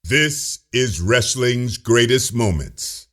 This is wrestling's greatest moments.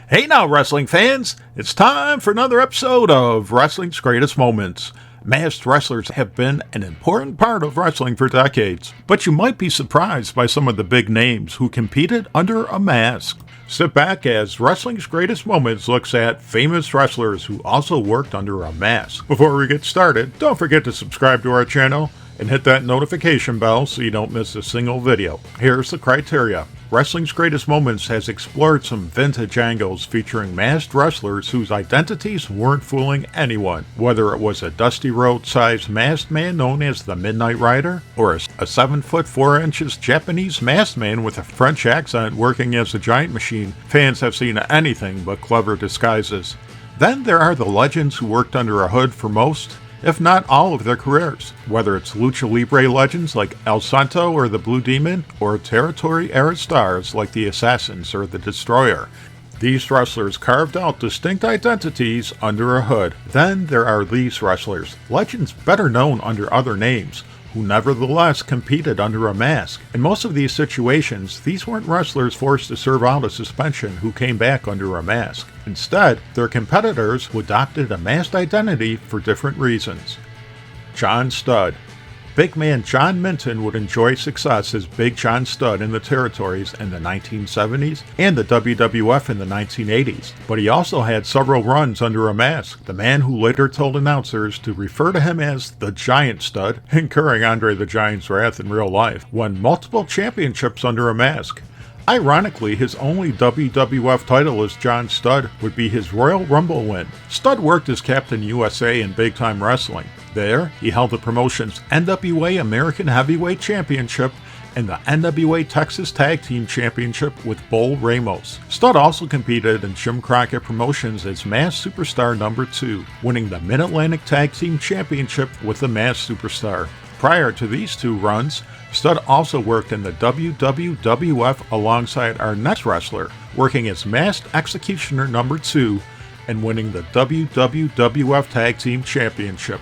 Hey now, wrestling fans, it's time for another episode of Wrestling's Greatest Moments. Masked wrestlers have been an important part of wrestling for decades, but you might be surprised by some of the big names who competed under a mask. Sit back as Wrestling's Greatest Moments looks at famous wrestlers who also worked under a mask. Before we get started, don't forget to subscribe to our channel and hit that notification bell so you don't miss a single video. Here's the criteria. Wrestling's Greatest Moments has explored some vintage angles featuring masked wrestlers whose identities weren't fooling anyone, whether it was a Dusty Rhodes-sized masked man known as the Midnight Rider, or a 7 foot 4 inches Japanese masked man with a French accent working as a giant machine. Fans have seen anything but clever disguises. Then there are the legends who worked under a hood for most, if not all, of their careers, whether it's Lucha Libre legends like El Santo or the Blue Demon, or territory-era stars like the Assassins or the Destroyer. These wrestlers carved out distinct identities under a hood. Then there are these wrestlers, legends better known under other names, who nevertheless competed under a mask. In most of these situations, these weren't wrestlers forced to serve out a suspension who came back under a mask. Instead, their competitors who adopted a masked identity for different reasons. John Studd. Big man John Minton would enjoy success as Big John Studd in the territories in the 1970s and the WWF in the 1980s, but he also had several runs under a mask, the man who later told announcers to refer to him as the Giant Studd, incurring Andre the Giant's wrath in real life, won multiple championships under a mask. Ironically, his only WWF title as John Studd would be his Royal Rumble win. Studd worked as Captain USA in Big Time Wrestling. There, he held the promotion's NWA American Heavyweight Championship and the NWA Texas Tag Team Championship with Bull Ramos. Studd also competed in Jim Crockett Promotions as Masked Superstar No. 2, winning the Mid-Atlantic Tag Team Championship with the Masked Superstar. Prior to these two runs, Studd also worked in the WWF alongside our next wrestler, working as Masked Executioner No. 2 and winning the WWF Tag Team Championship.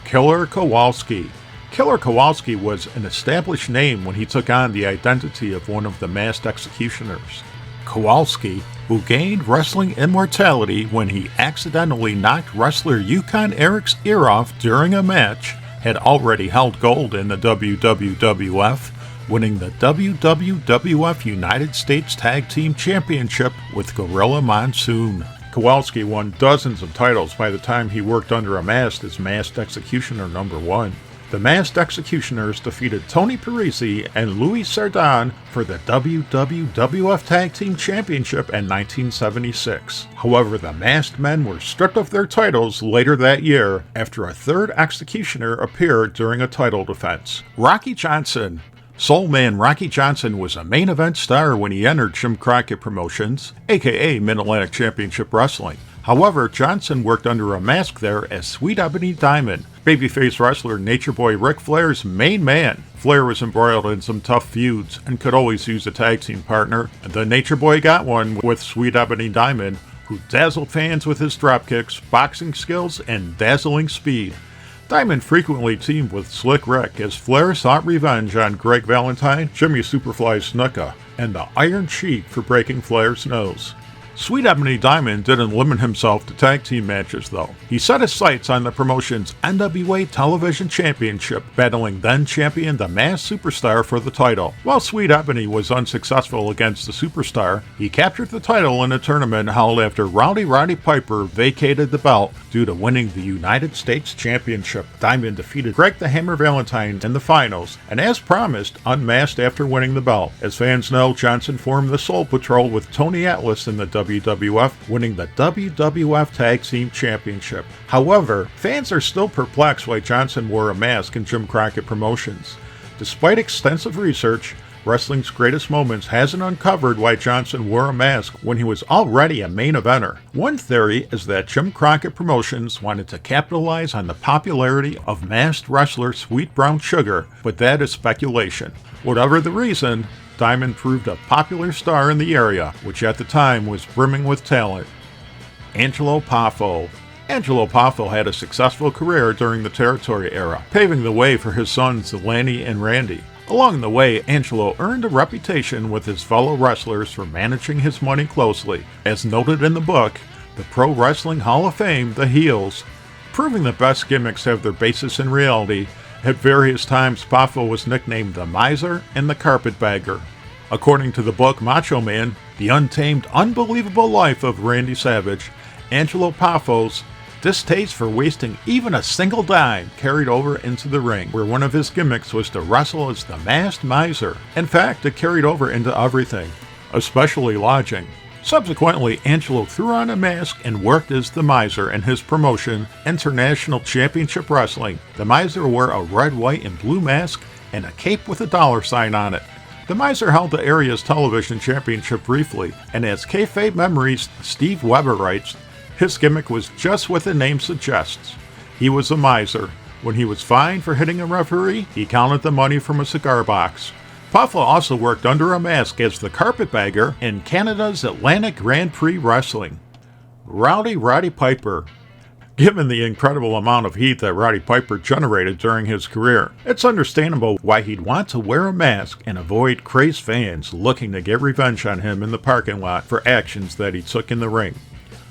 Killer Kowalski. Killer Kowalski was an established name when he took on the identity of one of the masked executioners. Kowalski, who gained wrestling immortality when he accidentally knocked wrestler Yukon Eric's ear off during a match, had already held gold in the WWF, winning the WWF United States Tag Team Championship with Gorilla Monsoon. Kowalski won dozens of titles by the time he worked under a mask as Masked Executioner No. 1. The Masked Executioners defeated Tony Parisi and Louis Sardon for the WWF Tag Team Championship in 1976. However, the Masked Men were stripped of their titles later that year after a third executioner appeared during a title defense. Rocky Johnson. Soul Man Rocky Johnson was a main event star when he entered Jim Crockett Promotions, aka Mid-Atlantic Championship Wrestling. However, Johnson worked under a mask there as Sweet Ebony Diamond, babyface wrestler Nature Boy Ric Flair's main man. Flair was embroiled in some tough feuds and could always use a tag team partner. The Nature Boy got one with Sweet Ebony Diamond, who dazzled fans with his dropkicks, boxing skills, and dazzling speed. Diamond frequently teamed with Slick Rick as Flair sought revenge on Greg Valentine, Jimmy Superfly Snuka, and the Iron Sheik for breaking Flair's nose. Sweet Ebony Diamond didn't limit himself to tag team matches though. He set his sights on the promotion's NWA Television Championship, battling then champion the Masked Superstar for the title. While Sweet Ebony was unsuccessful against the Superstar, he captured the title in a tournament held after Roddy Piper vacated the belt due to winning the United States Championship. Diamond defeated Greg the Hammer Valentine in the finals, and as promised, unmasked after winning the belt. As fans know, Johnson formed the Soul Patrol with Tony Atlas in the WWF, winning the WWF Tag Team Championship. However, fans are still perplexed why Johnson wore a mask in Jim Crockett Promotions. Despite extensive research, Wrestling's Greatest Moments hasn't uncovered why Johnson wore a mask when he was already a main eventer. One theory is that Jim Crockett Promotions wanted to capitalize on the popularity of masked wrestler Sweet Brown Sugar, but that is speculation. Whatever the reason, Diamond proved a popular star in the area, which at the time was brimming with talent. Angelo Poffo. Angelo Poffo had a successful career during the Territory era, paving the way for his sons Lanny and Randy. Along the way, Angelo earned a reputation with his fellow wrestlers for managing his money closely, as noted in the book, The Pro Wrestling Hall of Fame, The Heels. Proving the best gimmicks have their basis in reality, at various times Poffo was nicknamed the Miser and the Carpetbagger. According to the book Macho Man, The Untamed Unbelievable Life of Randy Savage, Angelo Poffo's distaste for wasting even a single dime carried over into the ring, where one of his gimmicks was to wrestle as the masked miser. In fact, it carried over into everything, especially lodging. Subsequently, Angelo threw on a mask and worked as the miser in his promotion, International Championship Wrestling. The miser wore a red, white, and blue mask and a cape with a dollar sign on it. The miser held the area's television championship briefly, and as kayfabe memories Steve Weber writes, his gimmick was just what the name suggests. He was a miser. When he was fined for hitting a referee, he counted the money from a cigar box. Poffo also worked under a mask as the Carpetbagger in Canada's Atlantic Grand Prix Wrestling. Roddy Piper. Given the incredible amount of heat that Roddy Piper generated during his career, it's understandable why he'd want to wear a mask and avoid crazed fans looking to get revenge on him in the parking lot for actions that he took in the ring.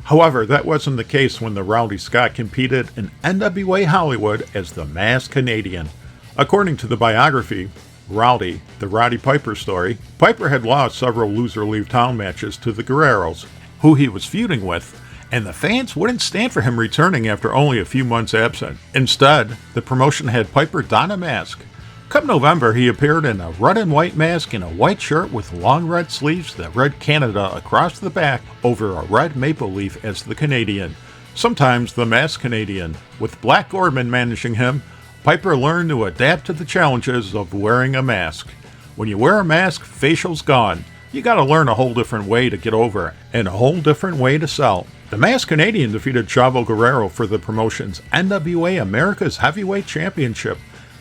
However, that wasn't the case when the Rowdy Scott competed in NWA Hollywood as the Masked Canadian. According to the biography, Rowdy, the Roddy Piper story, Piper had lost several loser leave town matches to the Guerreros, who he was feuding with, and the fans wouldn't stand for him returning after only a few months absent. Instead, the promotion had Piper don a mask. Come November, he appeared in a red and white mask and a white shirt with long red sleeves that read Canada across the back over a red maple leaf as the Canadian, sometimes the Masked Canadian. With Black Gordman managing him, Piper learned to adapt to the challenges of wearing a mask. When you wear a mask, facial's gone. You gotta learn a whole different way to get over and a whole different way to sell. The Masked Canadian defeated Chavo Guerrero for the promotion's NWA America's Heavyweight Championship,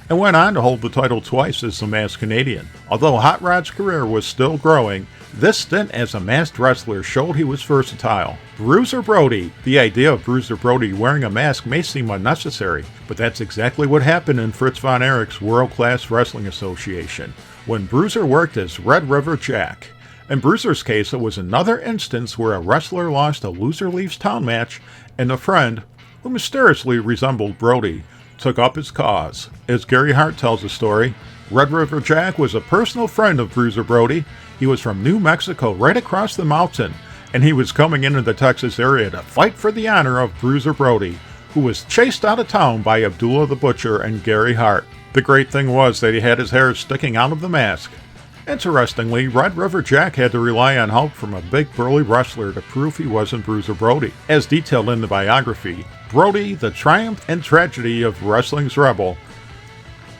and went on to hold the title twice as the Masked Canadian. Although Hot Rod's career was still growing, this stint as a masked wrestler showed he was versatile. Bruiser Brody. The idea of Bruiser Brody wearing a mask may seem unnecessary, but that's exactly what happened in Fritz von Erich's World Class Wrestling Association, when Bruiser worked as Red River Jack. In Bruiser's case, it was another instance where a wrestler lost a loser leaves town match, and a friend, who mysteriously resembled Brody, took up his cause. As Gary Hart tells the story, Red River Jack was a personal friend of Bruiser Brody. He was from New Mexico, right across the mountain, and he was coming into the Texas area to fight for the honor of Bruiser Brody, who was chased out of town by Abdullah the Butcher and Gary Hart. The great thing was that he had his hair sticking out of the mask. Interestingly, Red River Jack had to rely on help from a big burly wrestler to prove he wasn't Bruiser Brody. As detailed in the biography, Brody, the triumph and tragedy of wrestling's rebel.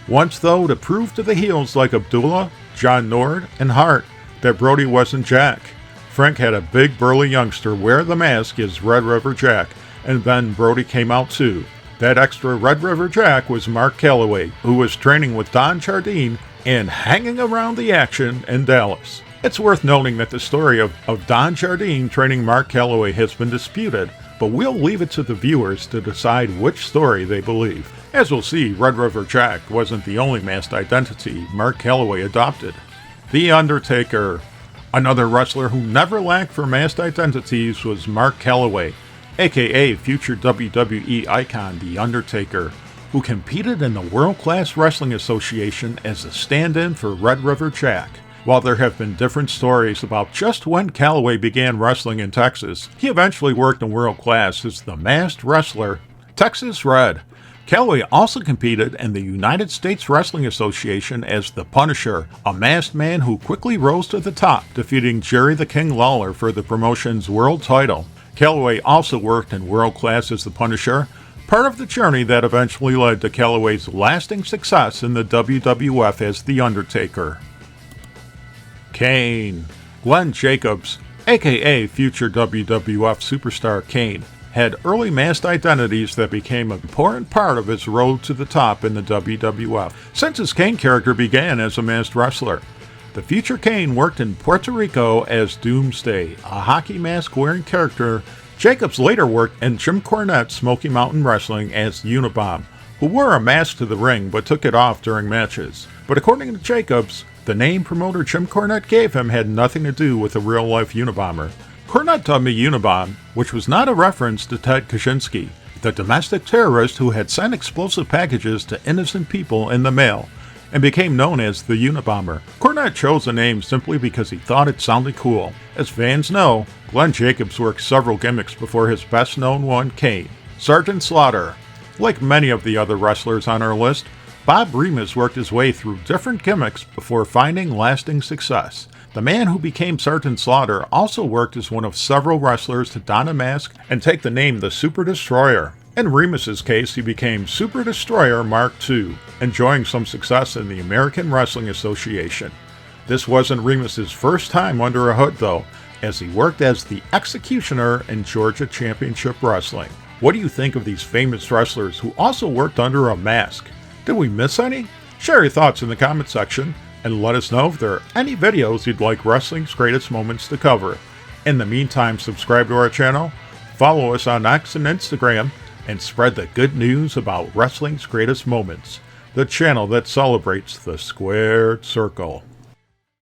Once, though, to prove to the heels like Abdullah, John Nord, and Hart that Brody wasn't Jack, Frank had a big burly youngster wear the mask as Red River Jack, and then Brody came out too. That extra Red River Jack was Mark Calloway, who was training with Don Jardine and hanging around the action in Dallas. It's worth noting that the story of Don Jardine training Mark Calloway has been disputed, but we'll leave it to the viewers to decide which story they believe. As we'll see, Red River Jack wasn't the only masked identity Mark Calloway adopted. The Undertaker. Another wrestler who never lacked for masked identities was Mark Calloway, aka future WWE icon The Undertaker, who competed in the World Class Wrestling Association as a stand-in for Red River Jack. While there have been different stories about just when Calloway began wrestling in Texas, he eventually worked in World Class as the masked wrestler Texas Red. Calloway also competed in the United States Wrestling Association as the Punisher, a masked man who quickly rose to the top, defeating Jerry the King Lawler for the promotion's world title. Calloway also worked in World Class as the Punisher, part of the journey that eventually led to Calloway's lasting success in the WWF as The Undertaker. Kane. Glen Jacobs, aka future WWF superstar Kane, had early masked identities that became an important part of his road to the top in the WWF, since his Kane character began as a masked wrestler. The future Kane worked in Puerto Rico as Doomsday, a hockey mask-wearing character. Jacobs later worked in Jim Cornette's Smoky Mountain Wrestling as Unabomb, who wore a mask to the ring but took it off during matches. But according to Jacobs, the name promoter Jim Cornette gave him had nothing to do with a real-life Unabomber. Cornette dubbed me Unabomb, which was not a reference to Ted Kaczynski, the domestic terrorist who had sent explosive packages to innocent people in the mail, and became known as the Unabomber. Cornette chose the name simply because he thought it sounded cool. As fans know, Glen Jacobs worked several gimmicks before his best-known one, Kane. Sergeant Slaughter. Like many of the other wrestlers on our list, Bob Remus worked his way through different gimmicks before finding lasting success. The man who became Sergeant Slaughter also worked as one of several wrestlers to don a mask and take the name the Super Destroyer. In Remus's case, he became Super Destroyer Mark II, enjoying some success in the American Wrestling Association. This wasn't Remus's first time under a hood though, as he worked as the Executioner in Georgia Championship Wrestling. What do you think of these famous wrestlers who also worked under a mask? Did we miss any? Share your thoughts in the comment section, and let us know if there are any videos you'd like Wrestling's Greatest Moments to cover. In the meantime, subscribe to our channel, follow us on X and Instagram, and spread the good news about Wrestling's Greatest Moments, the channel that celebrates the squared circle.